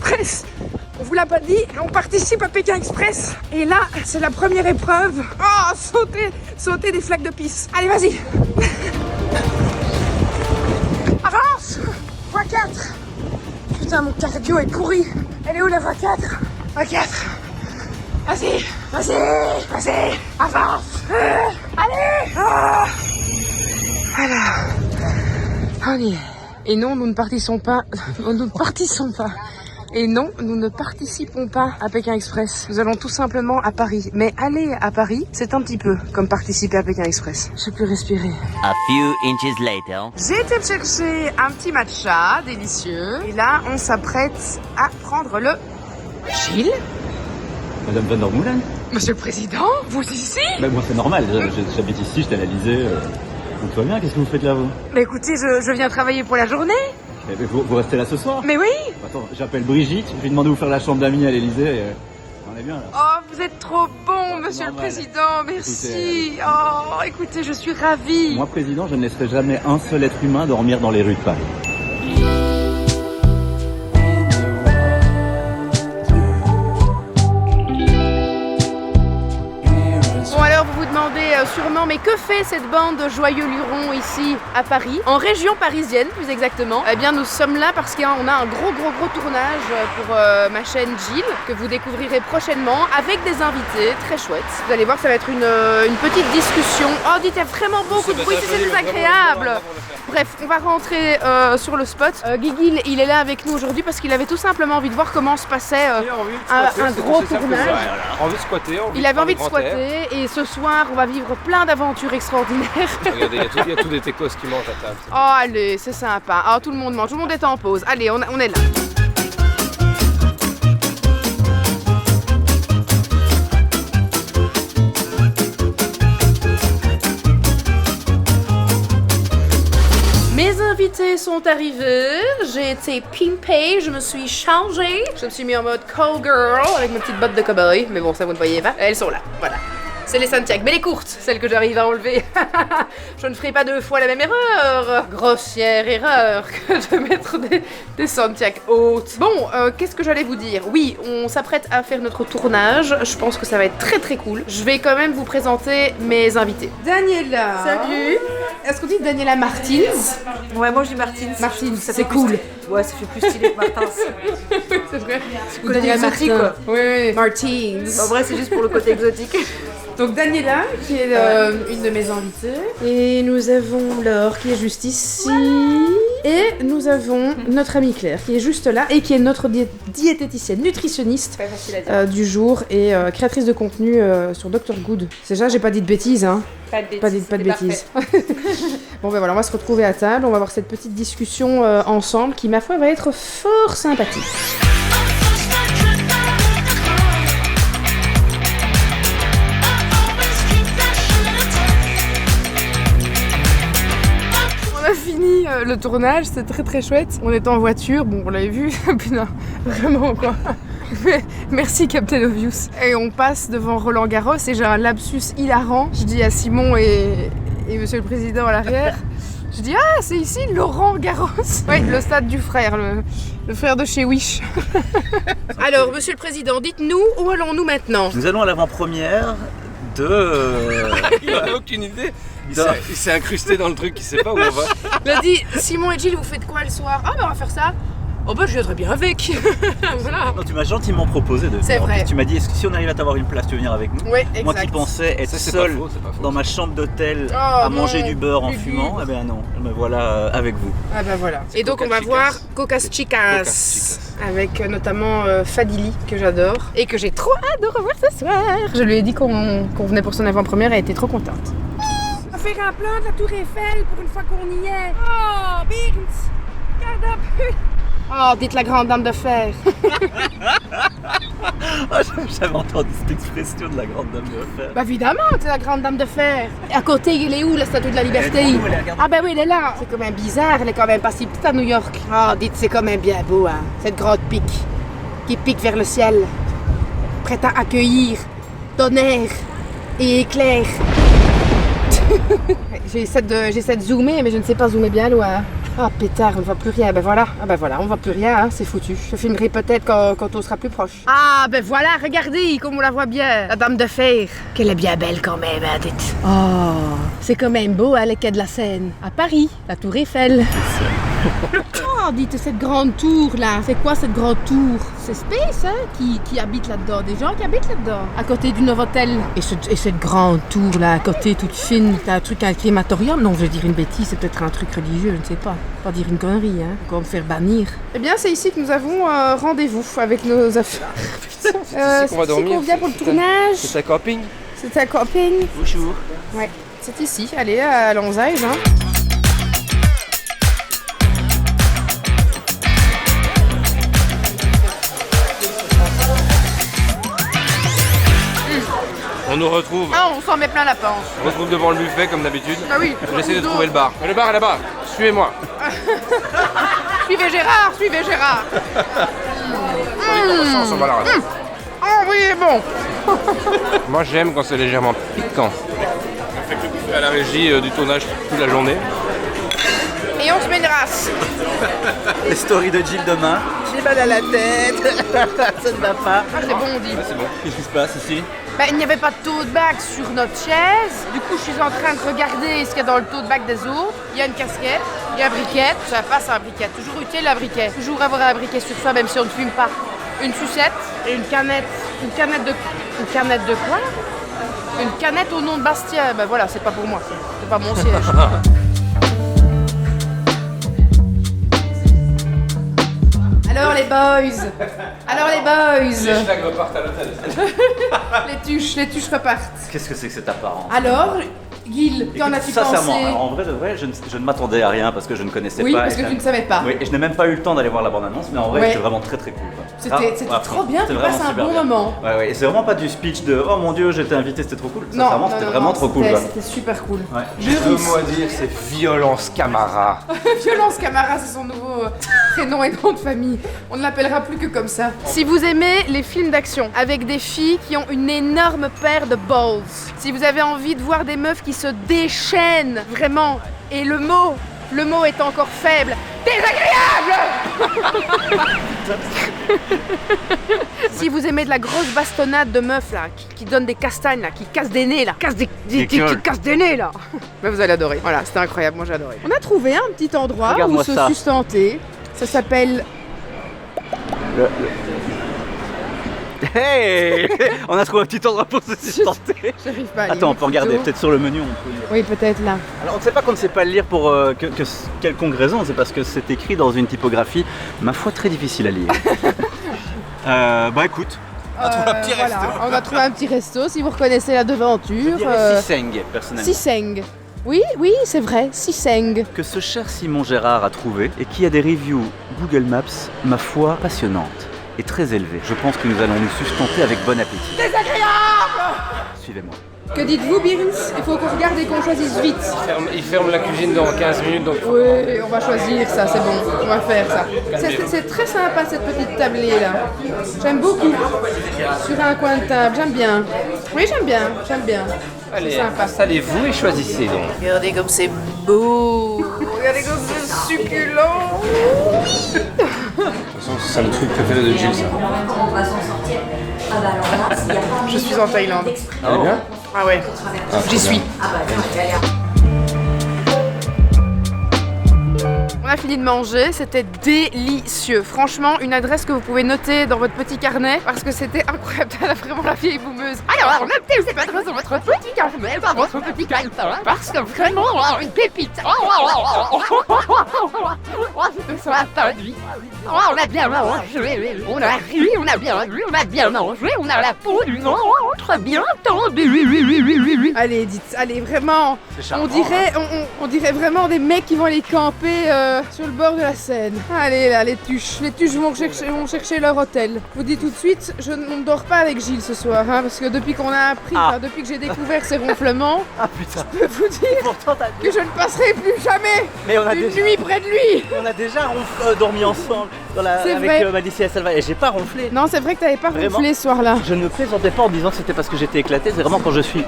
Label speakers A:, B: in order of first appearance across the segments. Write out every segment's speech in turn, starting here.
A: Express. On vous l'a pas dit, on participe à Pékin Express. Et là, c'est la première épreuve. Oh, sauter des flaques de pisse. Allez, vas-y. Avance. Voie 4. Putain, mon cardio est pourri. Elle est où la voie 4? Voie 4. Vas-y, avance. Allez. Ah. Voilà. On y est. Et non, nous ne participons pas. Et non, nous ne participons pas à Pékin Express. Nous allons tout simplement à Paris. Mais aller à Paris, c'est un petit peu comme participer à Pékin Express. Je peux respirer.
B: A few inches later.
A: J'ai été chercher un petit matcha délicieux. Et là, on s'apprête à prendre le... Gilles?
C: Madame Van der Meulen?
A: Monsieur le Président, vous ici?
C: Bah moi c'est normal, j'habite ici, j'étais à l'Elysée. Donc tout va bien, qu'est-ce que vous faites là vous?
A: Mais écoutez, je viens travailler pour la journée.
C: Mais vous restez là ce soir?
A: Mais oui.
C: Attends, j'appelle Brigitte, je lui demande de vous faire la chambre d'amis à l'Elysée et on est bien là.
A: Oh, vous êtes trop bon, monsieur le Président, merci. Oh, écoutez, je suis ravie.
C: Moi président, je ne laisserai jamais un seul être humain dormir dans les rues de Paris.
A: Sûrement, mais que fait cette bande de joyeux lurons ici à Paris, en région parisienne plus exactement? Eh bien, nous sommes là parce qu'on a un gros tournage pour ma chaîne Gilles que vous découvrirez prochainement avec des invités très chouettes. Vous allez voir, ça va être une petite discussion. Oh, dites, il y a vraiment beaucoup de bruit, c'est désagréable. Bref, on va rentrer sur le spot. Guigui, il est là avec nous aujourd'hui parce qu'il avait tout simplement envie de voir comment se passait un gros tournage. Il avait envie de squatter et ce soir, on va vivre plein d'aventures extraordinaires.
D: Regardez, il y a tous des techos qui mangent à table.
A: Oh, allez, c'est sympa. Oh, tout le monde mange, tout le monde est en pause. Allez, on est là. Mes invités sont arrivés, j'ai été pimpée, je me suis changée. Je me suis mis en mode call girl avec mes petites bottes de cow-boy. Mais bon, ça vous ne voyez pas. Elles sont là, voilà. C'est les Santiago, mais les courtes, celles que j'arrive à enlever. Je ne ferai pas deux fois la même erreur. Grossière erreur que de mettre des Santiago hautes. Bon, qu'est-ce que j'allais vous dire? Oui, on s'apprête à faire notre tournage. Je pense que ça va être très cool. Je vais quand même vous présenter mes invités. Daniela. Salut. Est-ce qu'on dit Daniela Martins?
E: Ouais, moi je dis Martins.
A: Martins, c'est cool.
E: Ouais, ça fait plus stylé que Martins.
A: C'est vrai.
E: Ou Daniela Martins, quoi.
A: Oui, Martins.
E: En vrai, c'est juste pour le côté exotique.
A: Donc Daniela, qui est une de mes invitées. Et nous avons Laure, qui est juste ici. Et nous avons notre amie Claire, qui est juste là, et qui est notre diététicienne, nutritionniste du jour, et créatrice de contenu sur Dr Good. C'est ça, j'ai pas dit de bêtises, hein. Pas de bêtises. Bon ben voilà, on va se retrouver à table, on va avoir cette petite discussion ensemble, qui ma foi va être fort sympathique. On a fini le tournage, c'était très chouette. On était en voiture, bon on l'avait vu, putain, vraiment quoi. Mais merci Captain Obvious. Et on passe devant Roland Garros et j'ai un lapsus hilarant. Je dis à Simon et Monsieur le Président à l'arrière, je dis ah c'est ici Laurent Garros. Oui, le stade du frère, le frère de chez Wish. Alors Monsieur le Président, dites-nous où allons-nous maintenant?
C: Nous allons à l'avant-première de...
D: Il n'a aucune idée. Il s'est incrusté dans le truc, il sait pas où on va.
A: Il a dit Simon et Gilles, vous faites quoi le soir? Ah ben on va faire ça. Oh bah je viendrai bien avec. Voilà.
C: Non, tu m'as gentiment proposé de venir.
A: C'est vrai.
C: Tu m'as dit, est-ce que si on arrive à t'avoir une place, tu veux venir avec nous?
A: Oui, exact.
C: Moi qui pensais être seul dans ma chambre d'hôtel à manger du beurre en fumant, eh ben non, me voilà avec vous.
A: Ah ben voilà. Et donc on va voir Cocas Chicas avec notamment Fadili que j'adore et que j'ai trop hâte de revoir ce soir. Je lui ai dit qu'on venait pour son avant-première et elle était trop contente. On va faire un plan de la Tour Eiffel pour une fois qu'on y est. Oh, Birns, regarde un peu. Oh, dites la grande dame de fer.
C: J'avais entendu cette expression de la grande dame de fer.
A: Bah évidemment, c'est la grande dame de fer. Et à côté, il est où la statue de la liberté? Ah bah oui, elle est là. C'est quand même bizarre, elle est quand même pas si petite à New York. Oh, dites, c'est quand même bien beau, hein. Cette grande pique qui pique vers le ciel, prête à accueillir tonnerre et éclair. J'essaie de zoomer, mais je ne sais pas zoomer bien loin. Ah pétard, on ne voit plus rien. Ben voilà, ah ben voilà, on voit plus rien, hein, c'est foutu. Je filmerai peut-être quand on sera plus proche. Ah ben voilà, regardez comme on la voit bien, la dame de fer. Qu'elle est bien belle quand même, hein, dites. Oh, c'est quand même beau, hein, les quais de la Seine. À Paris, la tour Eiffel. Oh, dites, cette grande tour là, c'est quoi cette grande tour? C'est Space, hein, qui habite là-dedans, des gens qui habitent là-dedans, à côté du Novotel. Et cette grande tour là, à côté, toute fine, t'as un truc, un crématorium? Non, je vais dire une bêtise, c'est peut-être un truc religieux, je ne sais pas. Pas dire une connerie, hein, qu'on va me faire bannir. Eh bien, c'est ici que nous avons rendez-vous avec nos affaires.
D: C'est ici qu'on va dormir.
A: C'est qu'on vient pour le tournage.
D: C'est un camping.
A: C'est un camping.
C: Bonjour.
A: Ouais, c'est ici, allez, à Lonzage, hein.
D: On nous retrouve.
A: Ah, on s'en met plein la panche.
D: On se retrouve devant le buffet comme d'habitude.
A: Ah oui.
D: J'essaie de trouver le bar. Le bar est là-bas. Suivez-moi.
A: Suivez Gérard, suivez Gérard.
D: On s'en bat la race.
A: Oh oui, bon.
D: Moi j'aime quand c'est légèrement piquant. On fait que le buffet à la régie du tournage toute la journée.
A: Et on se met une race.
C: Les stories de Jill demain. J'ai mal à la tête. Ça ne va pas.
A: Ah, c'est bon, on dit.
D: C'est bon.
C: Qu'est-ce qui se passe ici?
A: Ben, il n'y avait pas de tote bag sur notre chaise. Du coup, je suis en train de regarder ce qu'il y a dans le tote bag des autres. Il y a une casquette, il y a un briquet. Ça passe un briquet. Toujours utile, un briquet. Toujours avoir un briquet sur soi, même si on ne fume pas. Une sucette et une canette. Une canette de quoi? Une canette au nom de Bastien. Ben voilà, c'est pas pour moi. C'est pas mon siège. Alors les boys.
D: Les schlags repartent à l'hôtel.
A: Les tuches repartent.
C: Qu'est-ce que c'est que cette apparence?
A: Alors, Gil, qu'en as-tu pensé?
C: Sincèrement, alors, en vrai de vrai, je ne m'attendais à rien parce que je ne connaissais
A: Oui,
C: pas.
A: parce que tu ne savais pas.
C: Oui, et je n'ai même pas eu le temps d'aller voir la bande-annonce, mais en vrai,
A: Ouais.
C: c'était vraiment très très cool. Quoi.
A: C'était trop bien, tu
C: c'était
A: passes
C: vraiment
A: un
C: super
A: bon
C: bien.
A: moment.
C: Ouais, ouais, et c'est vraiment pas du speech de oh mon dieu, j'étais invité, c'était trop cool. Sincèrement, c'était vraiment trop cool. Quoi.
A: C'était super cool.
C: Ouais.
D: J'ai deux mots à dire, c'est violence Camara.
A: Violence Camara, c'est son nouveau prénom et nom de famille. On ne l'appellera plus que comme ça. Si vous aimez les films d'action avec des filles qui ont une énorme paire de balls, si vous avez envie de voir des meufs qui se déchaînent vraiment, et le mot est encore faible, désagréable. Si vous aimez de la grosse bastonnade de meufs là, qui donnent des castagnes là, qui cassent des nez là, qui cassent des nez là, bah, vous allez adorer. Voilà, c'était incroyable, moi j'ai adoré. On a trouvé un petit endroit où
C: Regarde-moi
A: se
C: ça.
A: sustenter. Ça s'appelle.
C: Hey on a trouvé un petit endroit pour se sustenter.
A: J'arrive pas à lire.
C: Attends, on peut regarder,
A: plutôt.
C: peut-être sur le menu on peut lire.
A: Oui, peut-être là.
C: Alors on ne sait pas qu'on ne sait pas le lire pour quelconque raison, c'est parce que c'est écrit dans une typographie, ma foi, très difficile à lire. Bah écoute,
D: On a trouvé un petit resto.
A: On a trouvé un petit resto, si vous reconnaissez la devanture.
C: je dirais Siseng, personnellement.
A: Siseng. Oui, c'est vrai, Siseng.
C: Que ce cher Simon Gérard a trouvé et qui a des reviews Google Maps, ma foi, passionnantes et très élevées. Je pense que nous allons nous sustenter avec bon appétit.
A: Désagréable.
C: Suivez-moi.
A: Que dites-vous, Birns? Il faut qu'on regarde et qu'on choisisse vite.
D: Il ferme la cuisine dans 15 minutes, donc
A: Oui, on va choisir ça, c'est bon, on va faire ça. C'est très sympa cette petite tablée là. J'aime beaucoup. Sur un coin de table, j'aime bien. Oui, j'aime bien.
D: allez,
A: C'est sympa.
D: installez-vous et choisissez donc.
E: Regardez comme c'est beau.
A: Regardez comme c'est succulent.
D: De toute façon, c'est le truc préféré de Jill, ça.
A: Je suis en Thaïlande.
D: Elle est bien?
A: Ah ouais, j'y suis. On a fini de manger, c'était délicieux. Franchement, une adresse que vous pouvez noter dans votre petit carnet parce que c'était incroyable. Elle a vraiment la vieille boumeuse. Alors, notez cette adresse dans votre petit carnet, dans votre petit carnet, parce que vraiment, une pépite. Ça a traduit. On a bien mangé, on a ri, on a bien vu, on a bien mangé, on a la peau du ventre bien tendue. Allez, dites, allez, vraiment. On dirait vraiment des mecs qui vont aller camper sur le bord de la Seine. Allez là, les tuches vont chercher leur hôtel. Je vous dis tout de suite, on ne dort pas avec Gilles ce soir, hein, parce que depuis qu'on a appris, depuis que j'ai découvert ces ronflements, je peux vous dire que je ne passerai plus jamais une nuit près de lui.
C: On a déjà dormi ensemble
A: C'est
C: avec
A: vrai.
C: Malicia et Salva et j'ai pas ronflé.
A: Non, c'est vrai que t'avais pas
C: Vraiment.
A: ronflé ce soir-là.
C: Je ne plaisantais pas en disant que c'était parce que j'étais éclaté, c'est vraiment quand je suis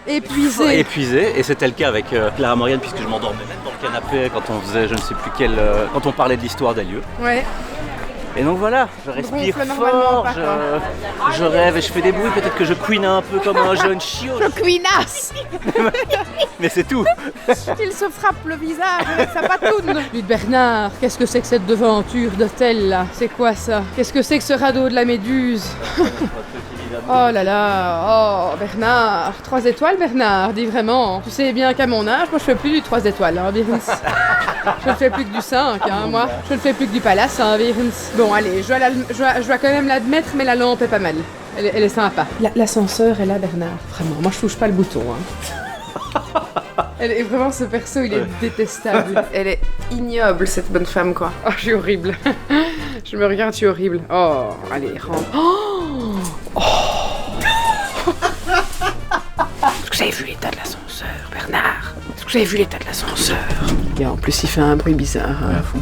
A: Épuisé.
C: épuisé. Et c'était le cas avec Clara Morgan, puisque je m'endormais même dans le canapé quand on faisait je ne sais plus quel... quand on parlait de l'histoire des lieux.
A: Ouais.
C: Et donc voilà, je respire
A: Ronfle normalement
C: fort,
A: pas, quoi.
C: je rêve et je fais des bruits, peut-être que je couine un peu comme un jeune chiot.
A: Le cuinasse.
C: Mais c'est tout.
A: Il se frappe le visage avec sa patoune. Lui de Bernard, qu'est-ce que c'est que cette devanture d'hôtel là? C'est quoi ça? Qu'est-ce que c'est que ce radeau de la Méduse? Oh là là, oh Bernard, 3 étoiles Bernard, dis vraiment. Tu sais bien qu'à mon âge, moi je fais plus du 3 étoiles, hein, Virens. Je ne fais plus que du 5, hein, moi. Je ne fais plus que du palace, hein, Virens. Bon allez, je dois quand même l'admettre, mais la lampe est pas mal. Elle est sympa. L'ascenseur est là Bernard, vraiment. Moi je touche pas le bouton, hein. Elle est vraiment, ce perso, il est détestable. Elle est ignoble, cette bonne femme, quoi. Oh, je suis horrible. Je me regarde, je suis horrible. Oh, allez, rentre. Oh. Est-ce que vous avez vu l'état de l'ascenseur, Bernard? Est-ce que vous avez vu l'état de l'ascenseur? Et en plus, il fait un bruit bizarre. Ouais, à fond.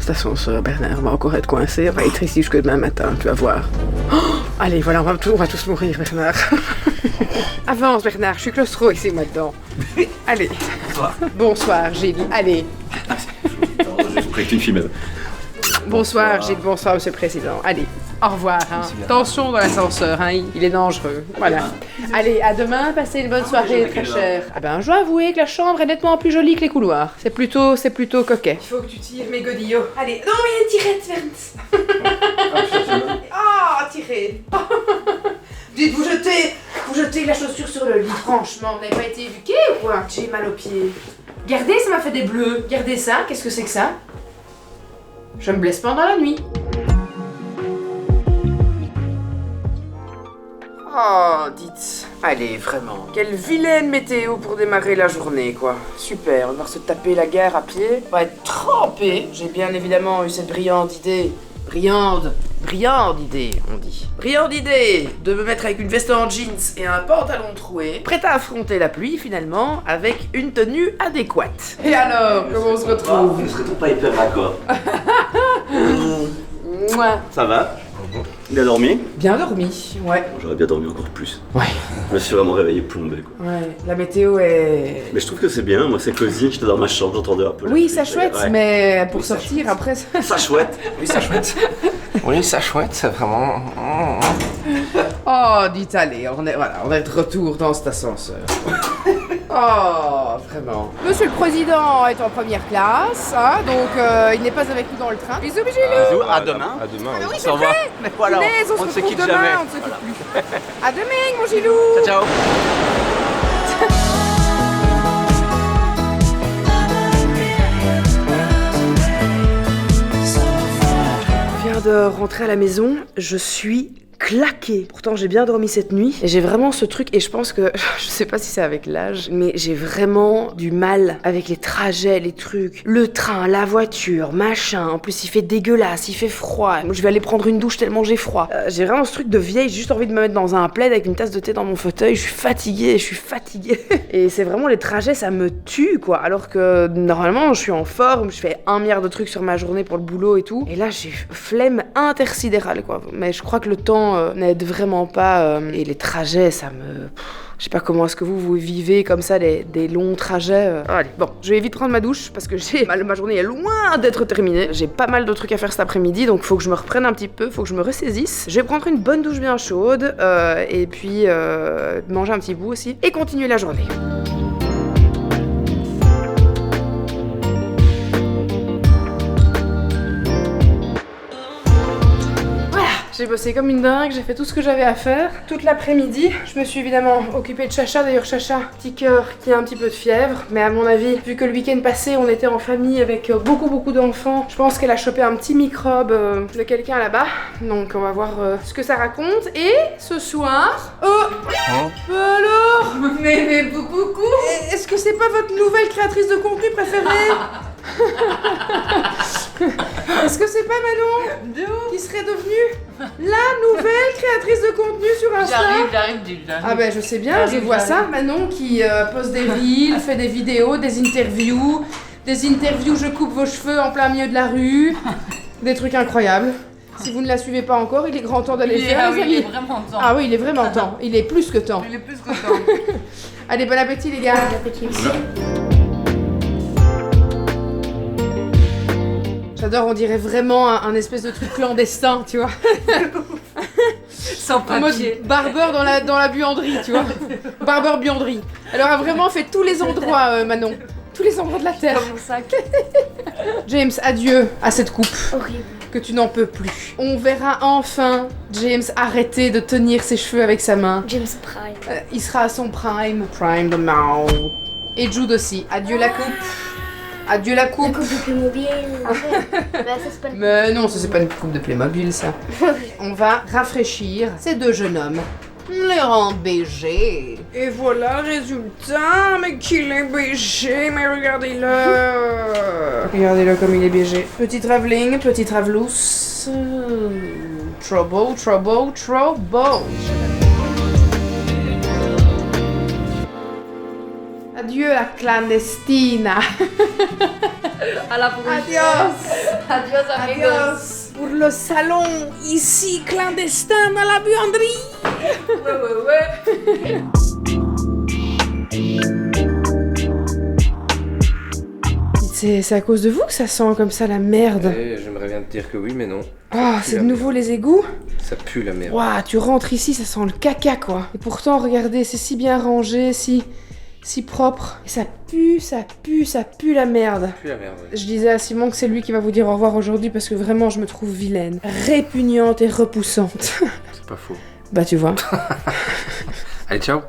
A: Cet ascenseur, Bernard, va encore être coincé. On va être ici jusque demain matin, tu vas voir. Oh, allez, voilà, on va tous mourir, Bernard. Avance, Bernard, je suis claustro ici, moi, dedans. Allez. Bonsoir. Bonsoir, Gilles. Allez.
C: J'ai pris une fille même.
A: Bonsoir, Gilles. Bonsoir, monsieur le président. Allez, au revoir. Hein. Attention dans l'ascenseur, hein. Il est dangereux. Voilà. Allez, à demain. Passez une bonne soirée, très chère. Ah ben, je dois avouer que la chambre est nettement plus jolie que les couloirs. C'est plutôt coquet. Il faut que tu tires mes godillots. Allez. Non, mais tirez, Vance. Ah, tirez. Dites, vous jetez la chaussure sur le lit. Franchement, vous n'avez pas été éduqué ou quoi? J'ai mal aux pieds. Regardez, ça m'a fait des bleus. Regardez ça. Qu'est-ce que c'est que ça? Je me blesse pendant la nuit. Oh, dites. Allez, vraiment. Quelle vilaine météo pour démarrer la journée, quoi. Super, on va devoir se taper la gare à pied. On va être trempé. J'ai bien évidemment eu cette brillante idée. Brillante idée, on dit. Brillante idée de me mettre avec une veste en jeans et un pantalon troué, prête à affronter la pluie, finalement, avec une tenue adéquate. Et alors, comment on se retrouve?
C: Ne serait-on pas hyper raccord?
A: Mouah.
C: Ça va? Il a dormi?
A: Bien dormi, ouais.
C: J'aurais bien dormi encore plus.
A: Ouais.
C: Je me suis vraiment réveillé plombé, quoi.
A: Ouais, la météo est...
C: Mais je trouve que c'est bien, moi c'est cosy, j'étais dans ma chambre, j'entendais un peu la
A: Oui,
C: pluie,
A: ça chouette,
C: ouais.
A: mais pour
C: Oui, ça
A: sortir après...
C: Ça chouette.
D: Oui, ça chouette. Oui, ça chouette, c'est vraiment...
A: Oh, dites allez, on est de retour dans cet ascenseur. Oh, vraiment. Monsieur le Président est en première classe, hein, donc il n'est pas avec nous dans le train. Bisous, bisous.
C: Bisous, à demain.
D: À demain.
A: Ah oui,
C: Au
A: c'est
C: revoir.
A: vrai.
C: Mais voilà,
A: Punaise, on
C: on ne
A: se
C: se
A: retrouve
C: quitte
A: demain,
C: jamais.
A: on ne se quitte plus. À demain, mon Gilou.
C: Ciao, ciao.
A: Je viens de rentrer à la maison, je suis claquée. Pourtant j'ai bien dormi cette nuit et j'ai vraiment ce truc, et je pense que, je sais pas si c'est avec l'âge, mais j'ai vraiment du mal avec les trajets, les trucs, le train, la voiture, machin. En plus il fait dégueulasse, il fait froid. Moi je vais aller prendre une douche tellement j'ai froid. J'ai vraiment ce truc de vieille, j'ai juste envie de me mettre dans un plaid avec une tasse de thé dans mon fauteuil. Je suis fatiguée. Et c'est vraiment les trajets, ça me tue quoi. Alors que normalement je suis en forme, je fais 1 milliard de trucs sur ma journée pour le boulot et tout. Et là j'ai flemme intersidérale quoi. Mais je crois que le temps n'aide vraiment pas. Et les trajets, ça me... Je sais pas comment est-ce que vous vivez comme ça des longs trajets. Allez, bon, je vais vite prendre ma douche parce que ma journée est loin d'être terminée. J'ai pas mal de trucs à faire cet après-midi, donc faut que je me reprenne un petit peu, faut que je me ressaisisse. Je vais prendre une bonne douche bien chaude et puis manger un petit bout aussi et continuer la journée. J'ai bossé comme une dingue, j'ai fait tout ce que j'avais à faire. Toute l'après-midi, je me suis évidemment occupée de Chacha. D'ailleurs, Chacha, petit cœur qui a un petit peu de fièvre. Mais à mon avis, vu que le week-end passé, on était en famille avec beaucoup d'enfants, je pense qu'elle a chopé un petit microbe de quelqu'un là-bas. Donc on va voir ce que ça raconte. Et ce soir... Oh alors mais coucou. Est-ce que c'est pas votre nouvelle créatrice de contenu préférée? Est-ce que c'est pas Manon qui serait devenue la nouvelle créatrice de contenu sur Insta?
E: J'arrive.
A: Ah ben je sais bien, je vois ça. Manon qui poste des reels, fait des vidéos, des interviews, je coupe vos cheveux en plein milieu de la rue, des trucs incroyables. Si vous ne la suivez pas encore, il est grand temps d'aller faire, les amis.
E: Il est vraiment temps.
A: Ah oui, il est vraiment temps. Il est plus que temps.
E: Il est plus que temps.
A: Allez, bon appétit les gars.
F: Bon appétit aussi.
A: J'adore, on dirait vraiment un espèce de truc clandestin, tu vois.
E: Sans
A: En mode
E: papier.
A: barbeur dans la buanderie, tu vois. Barbeur buanderie. Alors a vraiment fait tous les endroits, Manon. Tous les endroits de la terre.
E: Dans mon sac.
A: James, adieu à cette coupe
F: Horrible.
A: que tu n'en peux plus. On verra enfin James arrêter de tenir ses cheveux avec sa main.
F: James Prime.
A: Il sera à son prime. Prime de mouth. Et Jude aussi. Adieu la coupe. Adieu la
F: La
A: coupe.
F: coupe de Playmobil. Bah ça c'est pas le...
A: Mais non, ça c'est pas une coupe de Playmobil ça. On va rafraîchir ces deux jeunes hommes. Les rendre BG. Et voilà le résultat. Mais qu'il est BG, mais regardez-le. Regardez-le comme il est BG. Petit travelling, petit travelous. Trouble, trouble, trouble. Adieu la clandestina.
E: À la prochaine.
A: Adios.
E: Adios, amigos.
A: Adios. Pour le salon ici clandestin dans la buanderie.
E: Ouais.
A: C'est à cause de vous que ça sent comme ça la merde.
D: J'aimerais bien te dire que oui, mais non.
A: Oh, c'est de nouveau les égouts.
D: Ça pue la merde.
A: Waouh, tu rentres ici, ça sent le caca quoi. Et pourtant, regardez, c'est si bien rangé, si propre. Et ça pue, ça pue, ça pue la merde.
D: Ça pue la merde.
A: Je disais à Simon que c'est lui qui va vous dire au revoir aujourd'hui parce que vraiment je me trouve vilaine, répugnante et repoussante.
D: C'est pas faux.
A: Bah tu vois.
D: Allez, ciao.